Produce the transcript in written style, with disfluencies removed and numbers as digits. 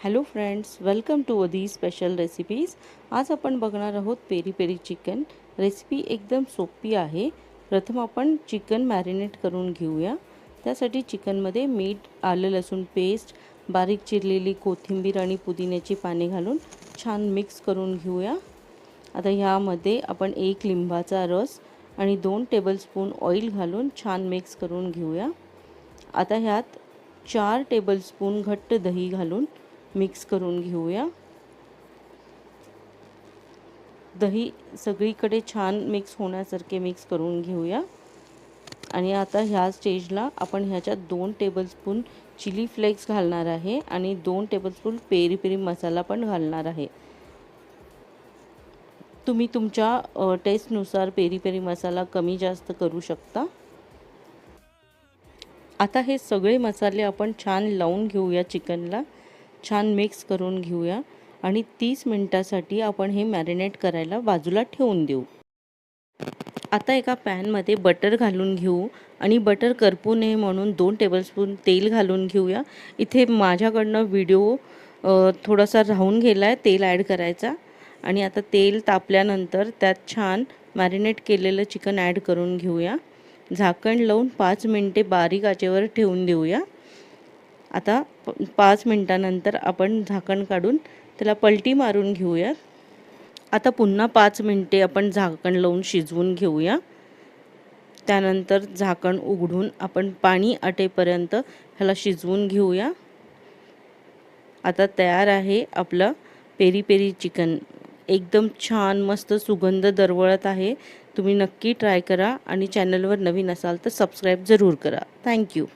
Hello friends, welcome to अदी special recipes. आज आपण बघणार आहोत पेरी पेरी चिकन। रेसिपी एकदम सोपी आहे। प्रथम आपण चिकन मॅरिनेट करून घेऊया। त्यासाठी चिकनमध्ये मीठ, आलं लसूण पेस्ट, बारीक चिरलेली कोथिंबीर आणि पुदिन्याची पाने घालून छान मिक्स करून घेऊया। आता ह्यामध्ये आपण 1 लिंबाचा रस आणि 2 टेबलस्पून ऑइल घालून छान मिक्स करून घेऊया। आता ह्यात 4 टेबलस्पून घट्ट दही घालून मिक्स करून घेऊया। दही सगळीकडे छान मिक्स होण्यासारखे मिक्स करून घेऊया। आणि आता ह्या स्टेजला आपण ह्याच्यात 2 टेबलस्पून चिली फ्लेक्स घालणार आहे आणि 2 टेबलस्पून पेरी पेरी मसाला पण घालणार आहे। तुम्ही तुमच्या टेस्टनुसार पेरी पेरी मसाला कमी जास्त करू शकता। आता हे सगळे मसाले आपण छान लावून घेऊया। चिकनला छान मिक्स करून घेऊया आणि 30 मिनिटासाठी आपण हे मॅरिनेट करायला बाजूला ठेवून देऊ। आता एका पॅनमध्ये बटर घालून घेऊ आणि बटर करपू नये म्हणून 2 टेबलस्पून तेल घालून घेऊया। इथे माझ्याकडनं व्हिडिओ थोडासा राहून गेला आहे तेल ॲड करायचा। आणि आता तेल तापल्यानंतर त्यात छान मॅरिनेट केलेलं चिकन ॲड करून घेऊया। झाकण लावून 5 मिनिटे बारीक आचेवर ठेवून देऊया। आता 5 मिनिटानंतर आपण झाकण काढून त्याला पलटी मारून घेऊया। आता पुन्हा 5 मिनिटे आपण झाकण लावून शिजवून घेऊया। त्यानंतर झाकण उघडून आपण पाणी आटेपर्यंत ह्याला शिजवून घेऊया। आता तयार आहे आपलं पेरी पेरी चिकन। एकदम छान मस्त सुगंध दरवळत आहे। तुम्ही नक्की ट्राय करा आणि चॅनलवर नवीन असाल तर सबस्क्राईब जरूर करा। थँक्यू।